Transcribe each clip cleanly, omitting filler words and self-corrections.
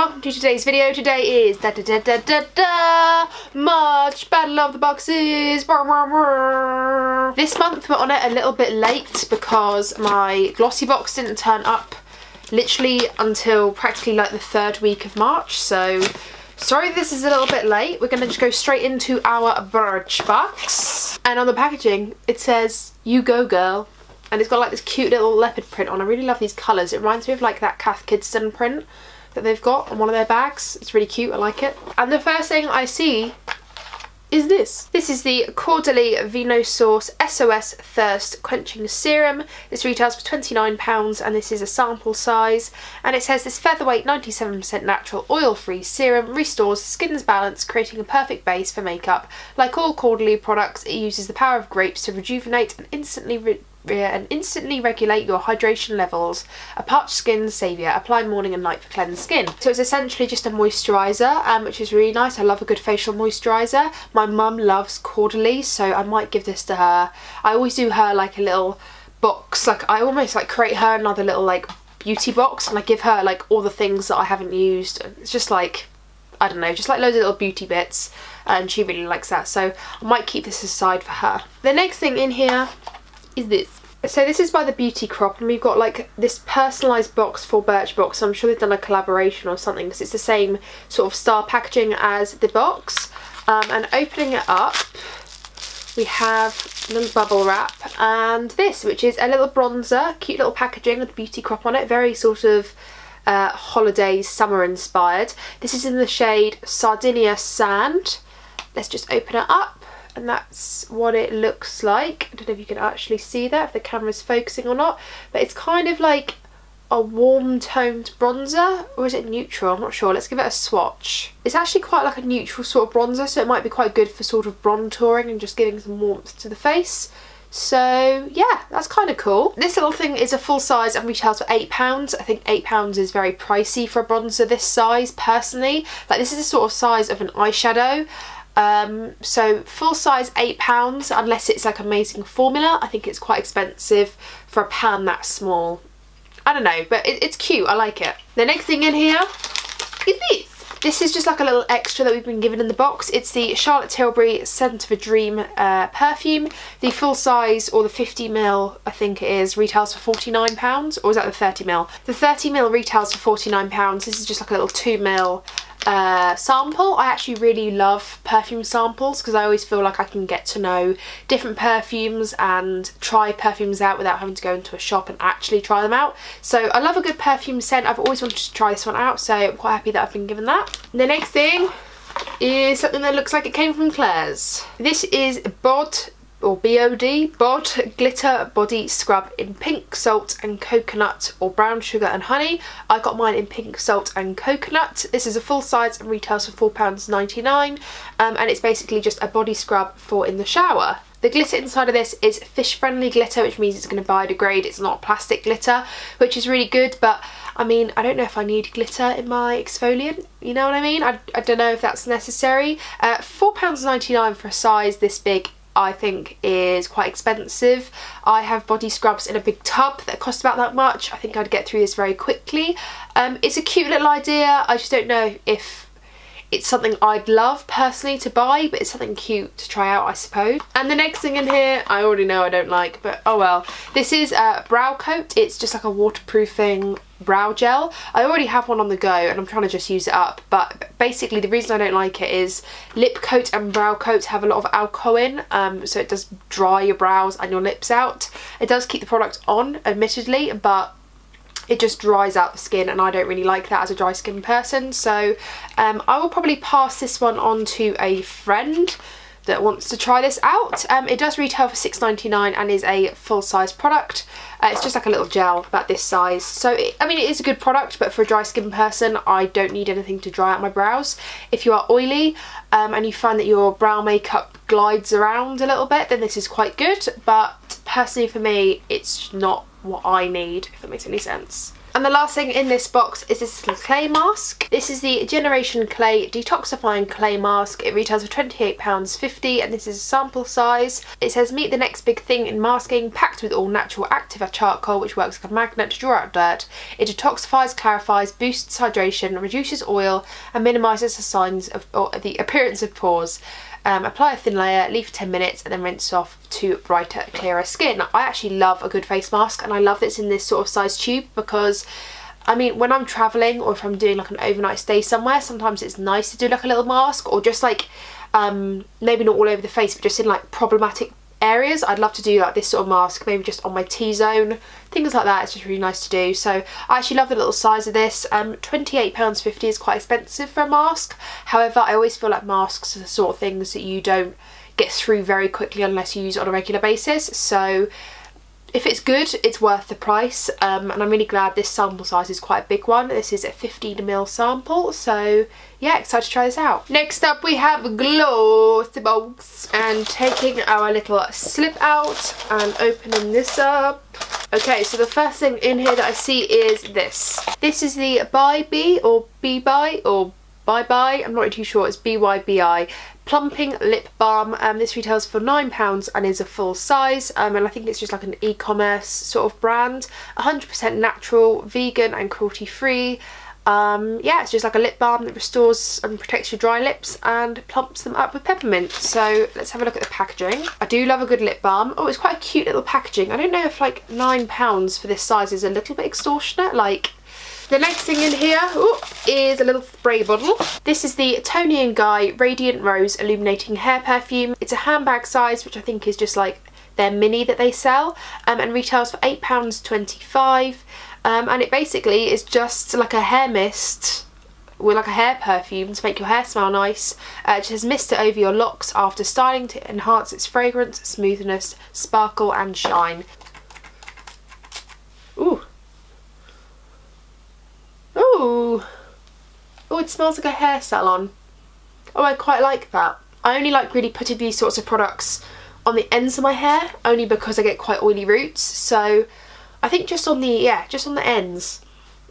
welcome to today's video. Today is March Battle of the Boxes. This month we're on it a little bit late because my glossy box didn't turn up literally until practically like the third week of March, so sorry this is a little bit late. We're going to just go straight into our Birchbox, and on the packaging it says "You go girl," and it's got like this cute little leopard print on. I really love these colours. It reminds me of like that Cath Kidston print that they've got on one of their bags. It's really cute, I like it. And the first thing I see is this. This is the Caudalie Venesource SOS Thirst Quenching Serum. This retails for £29 and this is a sample size. And it says this featherweight 97% natural oil-free serum restores skin's balance, creating a perfect base for makeup. Like all Caudalie products, it uses the power of grapes to rejuvenate and instantly regulate your hydration levels. A parched skin saviour. Apply morning and night for cleansed skin. So it's essentially just a moisturiser, which is really nice. I love a good facial moisturiser. My mum loves Caudalie, so I might give this to her. I always do her like a little box, like I almost like create her another little like beauty box, and I give her like all the things that I haven't used. It's just like, I don't know, just like loads of little beauty bits, and she really likes that, so I might keep this aside for her. The next thing in here is this. So this is by the Beauty Crop, and we've got like this personalised box for Birchbox. So I'm sure they've done a collaboration or something because it's the same sort of style packaging as the box. And opening it up, we have a little bubble wrap and this, which is a little bronzer, cute little packaging with Beauty Crop on it, very sort of holiday summer inspired. This is in the shade Sardinia Sand. Let's just open it up. And that's what it looks like. I don't know if you can actually see that, if the camera's focusing or not, but it's kind of like a warm toned bronzer, or is it neutral? I'm not sure. Let's give it a swatch. It's actually quite like a neutral sort of bronzer, so it might be quite good for sort of bronzing and just giving some warmth to the face. So yeah, that's kind of cool. This little thing is a full size and retails for £8. I think £8 is very pricey for a bronzer this size, personally. Like, this is the sort of size of an eyeshadow. So full size £8, unless it's like Amazing Formula. I think it's quite expensive for a pan that small. I don't know, but it's cute. I like it. The next thing in here is this. This is just like a little extra that we've been given in the box. It's the Charlotte Tilbury Scent of a Dream perfume. The full size, or the 50ml I think it is, retails for £49, or is that the 30ml? The 30ml retails for £49. This is just like a little 2ml sample. I actually really love perfume samples because I always feel like I can get to know different perfumes and try perfumes out without having to go into a shop and actually try them out. So I love a good perfume scent. I've always wanted to try this one out, so I'm quite happy that I've been given that. The next thing is something that looks like it came from Claire's. This is Bod Glitter Body Scrub in Pink Salt and Coconut, or Brown Sugar and Honey. I got mine in Pink Salt and Coconut. This is a full size and retails for £4.99, and it's basically just a body scrub for in the shower. The glitter inside of this is fish friendly glitter, which means it's going to biodegrade. It's not plastic glitter, which is really good, but I mean, I don't know if I need glitter in my exfoliant, you know what I mean? I don't know if that's necessary. £4.99 for a size this big I think is quite expensive. I have body scrubs in a big tub that cost about that much. I think I'd get through this very quickly. It's a cute little idea. I just don't know if it's something I'd love personally to buy, but it's something cute to try out, I suppose. And the next thing in here, I already know I don't like, but oh well. This is Brow Coat. It's just like a waterproofing brow gel. I already have one on the go and I'm trying to just use it up, but basically the reason I don't like it is lip coat and brow coat have a lot of alcohol in, so it does dry your brows and your lips out. It does keep the product on, admittedly, but it just dries out the skin, and I don't really like that as a dry skin person, so I will probably pass this one on to a friend that wants to try this out. It does retail for £6.99 and is a full-size product. It's just like a little gel about this size, so I mean, it is a good product, but for a dry skin person I don't need anything to dry out my brows. If you are oily and you find that your brow makeup glides around a little bit, then this is quite good, but personally for me it's not what I need, if that makes any sense. And the last thing in this box is this little clay mask. This is the Generation Clay Detoxifying Clay Mask. It retails for £28.50 and this is a sample size. It says meet the next big thing in masking, packed with all natural active charcoal which works like a magnet to draw out dirt. It detoxifies, clarifies, boosts hydration, reduces oil and minimises the signs of or the appearance of pores. Apply a thin layer, leave for 10 minutes and then rinse off to brighter, clearer skin. I actually love a good face mask and I love that it's in this sort of size tube because I mean when I'm travelling or if I'm doing like an overnight stay somewhere, sometimes it's nice to do like a little mask or just like maybe not all over the face but just in like problematic areas. I'd love to do like this sort of mask, maybe just on my T-zone, things like that. It's just really nice to do. So I actually love the little size of this. £28.50 is quite expensive for a mask. However, I always feel like masks are the sort of things that you don't get through very quickly unless you use it on a regular basis. So if it's good, it's worth the price, and I'm really glad this sample size is quite a big one. This is a 15ml sample, so yeah, excited to try this out. Next up we have Glossbox, and taking our little slip out and opening this up. Okay, so the first thing in here that I see is this. This is the BYB or BY or Bye, I'm not really too sure, it's BYBI Plumping Lip Balm. This retails for £9 and is a full size, and I think it's just like an e-commerce sort of brand. 100% natural, vegan and cruelty free. Yeah, it's just like a lip balm that restores and protects your dry lips and plumps them up with peppermint. So let's have a look at the packaging. I do love a good lip balm. Oh, it's quite a cute little packaging. I don't know if like £9 for this size is a little bit extortionate. Like, the next thing in here is a little spray bottle. This is the Toni & Guy Radiant Rose Illuminating Hair Perfume. It's a handbag size, which I think is just like their mini that they sell, and retails for £8.25. And it basically is just like a hair mist with like a hair perfume to make your hair smell nice. It just mist it over your locks after styling to enhance its fragrance, smoothness, sparkle and shine. Ooh. Ooh. Oh, it smells like a hair salon. Oh, I quite like that. I only like really putting these sorts of products on the ends of my hair, only because I get quite oily roots. So I think just on the, yeah, just on the ends.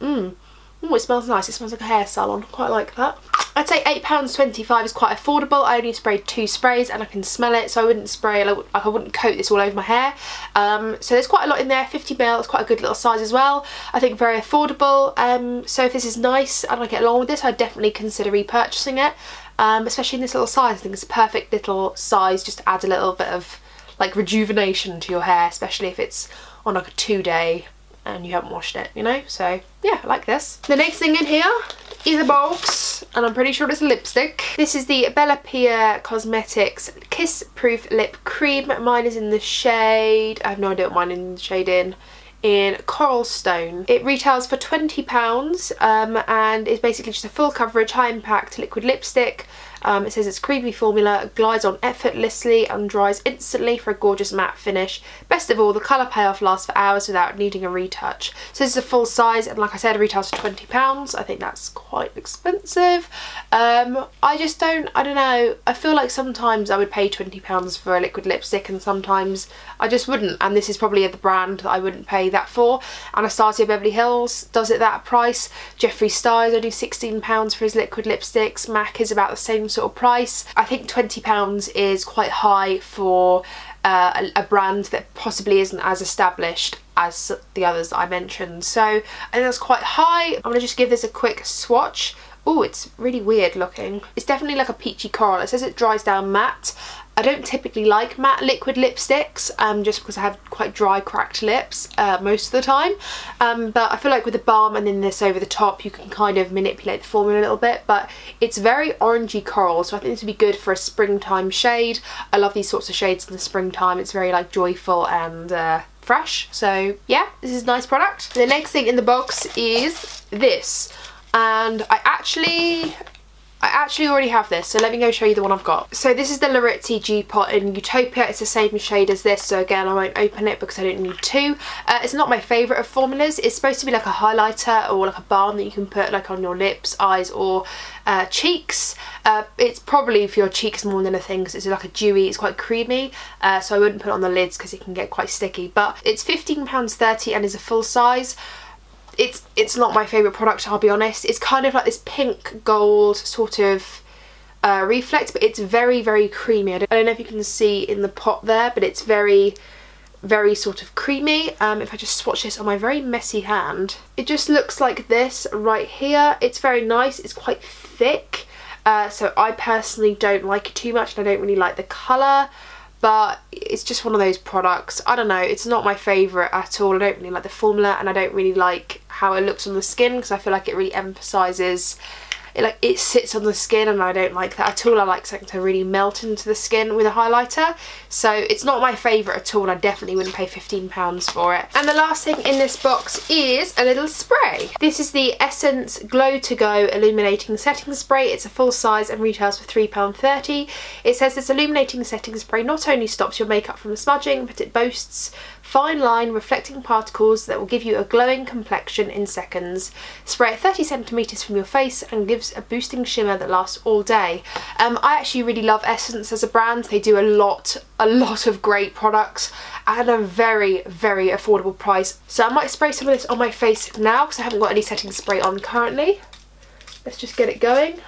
Oh, it smells nice. It smells like a hair salon. Quite like that. I'd say £8.25 is quite affordable. I only sprayed 2 sprays and I can smell it, so I wouldn't spray, like I wouldn't coat this all over my hair. So there's quite a lot in there. 50ml, it's quite a good little size as well. I think very affordable. So if this is nice and I get along with this, I'd definitely consider repurchasing it. Especially in this little size. I think it's a perfect little size just to add a little bit of like rejuvenation to your hair, especially if it's on like a 2-day and you haven't washed it, you know. So yeah, I like this. The next thing in here is a box, and I'm pretty sure it's a lipstick. This is the Bella Pia Cosmetics Kiss Proof Lip Cream. Mine is in the shade, I have no idea what mine is in the shade in Coral Stone. It retails for £20 and is basically just a full coverage, high impact liquid lipstick. It says it's creamy formula, glides on effortlessly and dries instantly for a gorgeous matte finish. Best of all, the colour payoff lasts for hours without needing a retouch. So this is a full size, and like I said, it retails for £20. I think that's quite expensive. I don't know, I feel like sometimes I would pay £20 for a liquid lipstick and sometimes I just wouldn't, and this is probably the brand that I wouldn't pay that for. Anastasia Beverly Hills does it that price. Jeffree Star is only £16 for his liquid lipsticks. MAC is about the same sort of price. I think £20 is quite high for a brand that possibly isn't as established as the others that I mentioned. So I think that's quite high. I'm going to just give this a quick swatch. Oh, it's really weird looking. It's definitely like a peachy coral. It says it dries down matte. I don't typically like matte liquid lipsticks just because I have quite dry, cracked lips most of the time. But I feel like with the balm and then this over the top, you can kind of manipulate the formula a little bit. But it's very orangey coral, so I think this would be good for a springtime shade. I love these sorts of shades in the springtime. It's very like joyful and fresh. So yeah, this is a nice product. The next thing in the box is this. And I actually already have this, so let me go show you the one I've got. So this is the Laritzi G-Pot in Utopia. It's the same shade as this, so again I won't open it because I don't need to. It's not my favourite of formulas. It's supposed to be like a highlighter or like a balm that you can put like on your lips, eyes or cheeks. It's probably for your cheeks more than anything because it's like a dewy, it's quite creamy, so I wouldn't put it on the lids because it can get quite sticky. But it's £15.30 and is a full size. it's not my favourite product, I'll be honest. It's kind of like this pink gold sort of reflect, but it's very, very creamy. I don't know if you can see in the pot there, but it's very, very sort of creamy. If I just swatch this on my very messy hand, it just looks like this right here. It's very nice. It's quite thick, so I personally don't like it too much, and I don't really like the colour, but it's just one of those products. I don't know, it's not my favourite at all. I don't really like the formula, and I don't really like how it looks on the skin, because I feel like it really emphasises it sits on the skin, and I don't like that at all. I like something to really melt into the skin with a highlighter, so it's not my favourite at all, and I definitely wouldn't pay £15 for it. And the last thing in this box is a little spray. This is the Essence Glow To Go Illuminating Setting Spray. It's a full size and retails for £3.30. It says this illuminating setting spray not only stops your makeup from smudging, but it boasts fine line reflecting particles that will give you a glowing complexion in seconds. Spray it 30 centimeters from your face and gives a boosting shimmer that lasts all day. I actually really love Essence as a brand. They do a lot of great products at a very, very affordable price. So I might spray some of this on my face now, because I haven't got any setting spray on currently. Let's just get it going.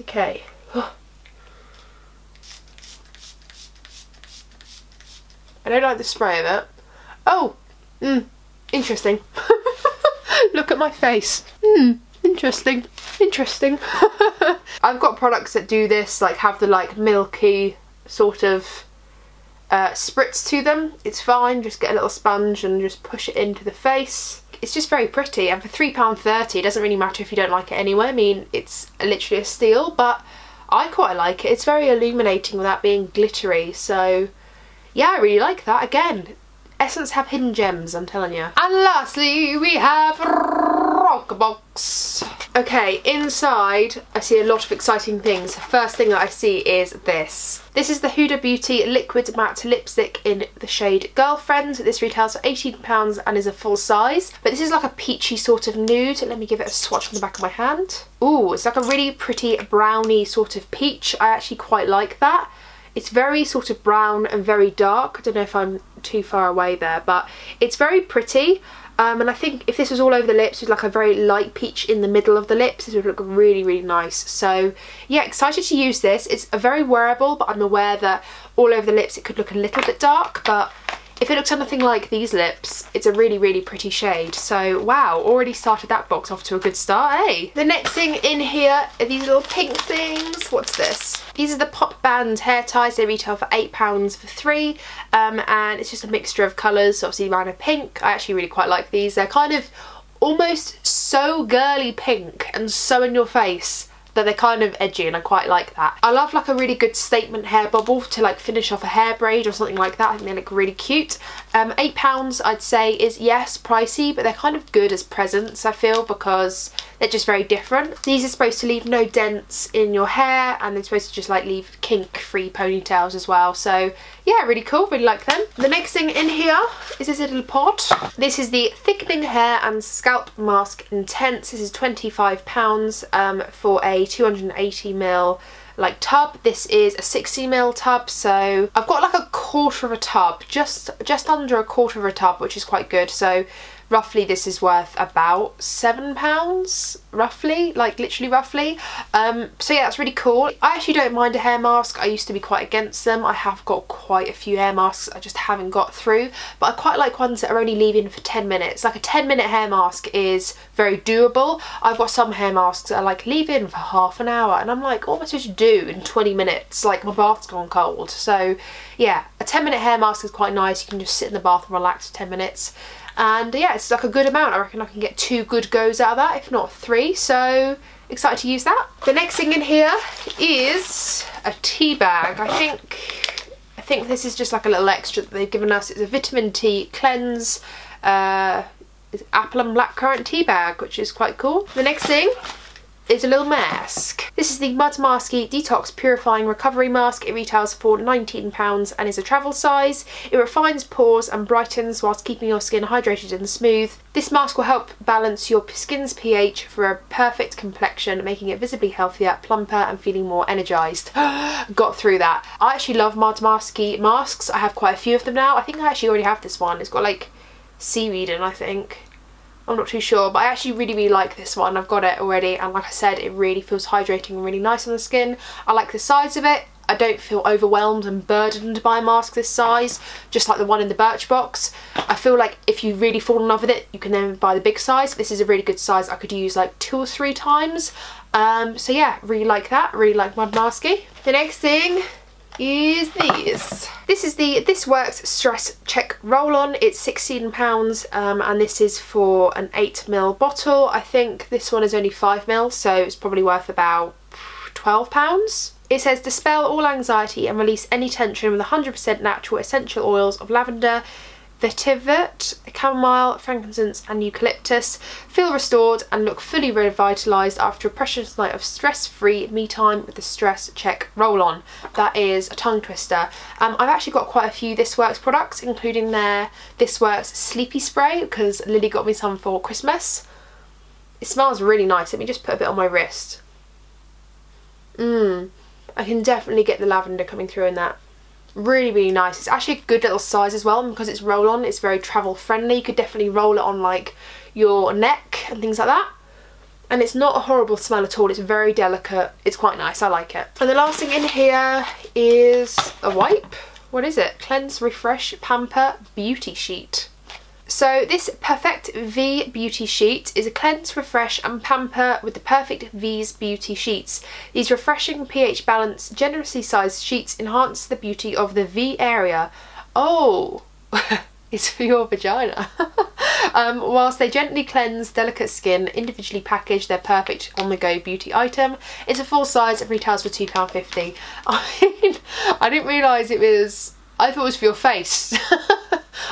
Okay. I don't like the spray of it. Oh, interesting. Look at my face. Interesting. Interesting. I've got products that do this, like have the like milky sort of spritz to them. It's fine, just get a little sponge and just push it into the face. It's just very pretty, and for £3.30 it doesn't really matter if you don't like it anyway. I mean, it's literally a steal, but I quite like it. It's very illuminating without being glittery, so yeah, I really like that. Again, Essence have hidden gems, I'm telling you. And lastly, we have Rockbox. Okay, inside I see a lot of exciting things. The first thing that I see is this. This is the Huda Beauty Liquid Matte Lipstick in the shade Girlfriend. This retails for £18 and is a full size. But this is like a peachy sort of nude. Let me give it a swatch on the back of my hand. Ooh, it's like a really pretty browny sort of peach. I actually quite like that. It's very sort of brown and very dark. I don't know if I'm too far away there, but it's very pretty. And I think if this was all over the lips with like a very light peach in the middle of the lips, this would look really, really nice. So yeah, excited to use this. It's a very wearable, but I'm aware that all over the lips it could look a little bit dark, but if it looks anything like these lips, it's a really, really pretty shade. So wow, already started that box off to a good start, eh? The next thing in here are these little pink things. What's this? These are the Pop Band hair ties. They retail for £8 for 3, and it's just a mixture of colours. Obviously mine are pink. I actually really quite like these. They're kind of almost so girly pink and so in your face that they're kind of edgy, and I quite like that. I love like a really good statement hair bobble to like finish off a hair braid or something like that. I think they look really cute. £8 I'd say is, yes, pricey, but they're kind of good as presents, I feel, because they're just very different. These are supposed to leave no dents in your hair, and they're supposed to just like leave kink-free ponytails as well. So yeah, really cool, really like them. The next thing in here is this little pot. This is the Thickening Hair and Scalp Mask Intense. This is £25 for a 280ml like tub. This is a 60ml tub, so I've got like a quarter of a tub, just under a quarter of a tub, which is quite good. So roughly this is worth about £7, roughly, like literally roughly. So yeah, that's really cool. I actually don't mind a hair mask. I used to be quite against them. I have got quite a few hair masks I just haven't got through, but I quite like ones that are only leave-in for 10 minutes. Like a 10-minute hair mask is very doable. I've got some hair masks that are like leave-in for half an hour, and I'm like, what am I supposed to do in 20 minutes? Like my bath's gone cold. So yeah, a 10-minute hair mask is quite nice. You can just sit in the bath and relax for 10 minutes. And yeah, it's like a good amount. I reckon I can get 2 good goes out of that, if not 3. So excited to use that. The next thing in here is a tea bag. I think this is just like a little extra that they've given us. It's a vitamin T cleanse, it's apple and blackcurrant tea bag, which is quite cool. The next thing is a little mask. This is the Mud Masky Detox Purifying Recovery Mask. It retails for £19 and is a travel size. It refines pores and brightens whilst keeping your skin hydrated and smooth. This mask will help balance your skin's pH for a perfect complexion, making it visibly healthier, plumper and feeling more energised. Got through that. I actually love Mud Masky masks. I have quite a few of them now. I think I actually already have this one. It's got like seaweed in, I think. I'm not too sure, but I actually really like this one. I've got it already, and like I said, it really feels hydrating and really nice on the skin. I like the size of it. I don't feel overwhelmed and burdened by a mask this size, just like the one in the Birchbox. I feel like if you really fall in love with it, you can then buy the big size. This is a really good size. I could use like 2 or 3 times. So yeah, really like that. Really like Mud Masky. The next thing is these. This is the This Works Stress Check Roll-On. It's £16, and this is for an 8ml bottle. I think this one is only 5ml, so it's probably worth about £12. It says dispel all anxiety and release any tension with 100% natural essential oils of lavender, vetiver, chamomile, frankincense and eucalyptus. Feel restored and look fully revitalised after a precious night of stress-free me time with the Stress Check Roll-On. That is a tongue twister. I've actually got quite a few This Works products, including their This Works Sleepy Spray, because Lily got me some for Christmas. It smells really nice. Let me just put a bit on my wrist. I can definitely get the lavender coming through in that. Really nice. It's actually a good little size as well, and because it's roll-on, it's very travel friendly. You could definitely roll it on like your neck and things like that. And it's not a horrible smell at all. It's very delicate. It's quite nice. I like it. And the last thing in here is a wipe. What is it? Cleanse, Refresh, Pamper Beauty Sheet. So this Perfect V Beauty Sheet is a cleanse, refresh and pamper with the Perfect V's beauty sheets. These refreshing pH balanced, generously sized sheets enhance the beauty of the V area. Oh, it's for your vagina. Whilst they gently cleanse delicate skin, individually packaged, they're perfect on-the-go beauty item. It's a full size and retails for £2.50. I mean, I didn't realise it was... I thought it was for your face.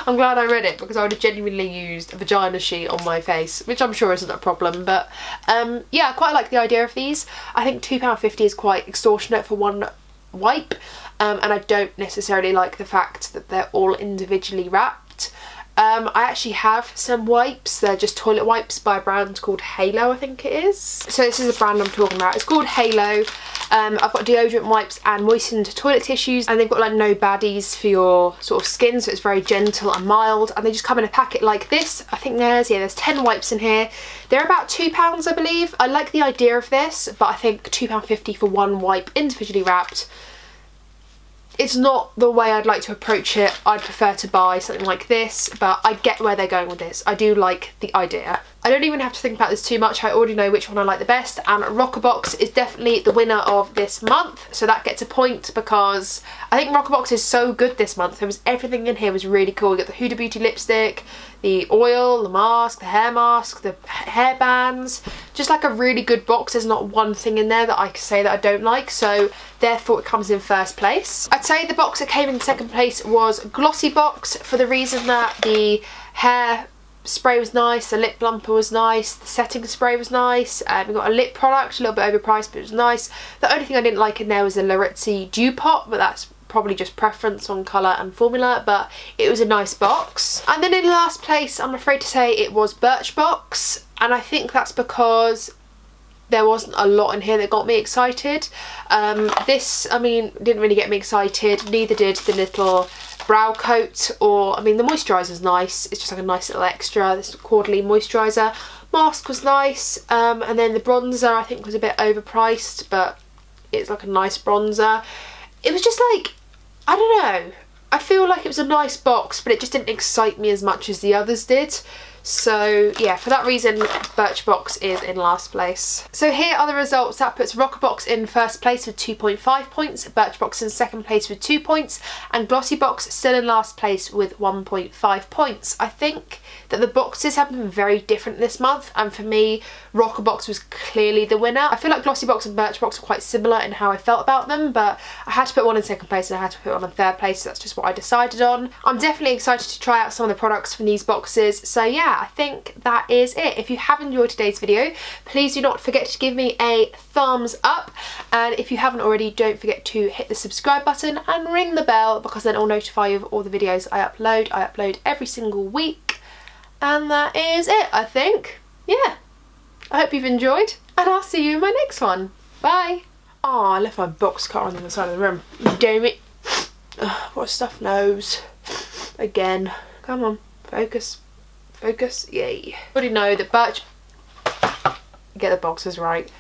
I'm glad I read it, because I would have genuinely used a vagina sheet on my face, which I'm sure isn't a problem. But yeah, I quite like the idea of these. I think £2.50 is quite extortionate for one wipe, and I don't necessarily like the fact that they're all individually wrapped. I actually have some wipes. They're just toilet wipes by a brand called Halo, I think it is. So this is a brand I'm talking about. It's called Halo. I've got deodorant wipes and moistened toilet tissues, and they've got like no baddies for your sort of skin, so it's very gentle and mild, and they just come in a packet like this. I think there's 10 wipes in here. They're about £2, I believe. I like the idea of this, but I think £2.50 for one wipe individually wrapped, it's not the way I'd like to approach it. I'd prefer to buy something like this, but I get where they're going with this. I do like the idea. I don't even have to think about this too much. I already know which one I like the best, and Rockerbox is definitely the winner of this month, so that gets a point, because I think Rockerbox is so good this month. There was everything in here was really cool. You got the Huda Beauty lipstick, the oil, the mask, the hair bands, just like a really good box. There's not one thing in there that I can say that I don't like, so therefore it comes in first place. I'd say the box that came in second place was Glossybox, for the reason that the hair spray was nice, the lip plumper was nice, the setting spray was nice. We got a lip product, a little bit overpriced, but it was nice. The only thing I didn't like in there was the Larizzi Dew Pot, but that's probably just preference on colour and formula, but it was a nice box. And then in last place, I'm afraid to say, it was Birchbox, and I think that's because there wasn't a lot in here that got me excited. This, I mean, didn't really get me excited, neither did the little brow coat, or, I mean, the moisturisers nice. It's just like a nice little extra, this quarterly moisturiser. Mask was nice, and then the bronzer I think was a bit overpriced, but it's like a nice bronzer. It was just like, I don't know, I feel like it was a nice box, but it just didn't excite me as much as the others did. So yeah, for that reason, Birchbox is in last place. So here are the results. That puts Rockerbox in first place with 2.5 points, Birchbox in second place with 2 points, and Glossybox still in last place with 1.5 points. I think that the boxes have been very different this month, and for me, Rockerbox was clearly the winner. I feel like Glossybox and Birchbox are quite similar in how I felt about them, but I had to put one in second place and I had to put one in third place, so that's just what I decided on. I'm definitely excited to try out some of the products from these boxes, so yeah, I think that is it. If you have enjoyed today's video, please do not forget to give me a thumbs up, and if you haven't already, don't forget to hit the subscribe button and ring the bell, because then it'll notify you of all the videos I upload. I upload every single week, and that is it, I think. Yeah, I hope you've enjoyed, and I'll see you in my next one. Bye. Oh, I left my box cutter on the other side of the room. Damn it. Ugh, what a stuffed nose. Again. Come on, focus. Focus, yay. I already know that Birch, get the boxes right.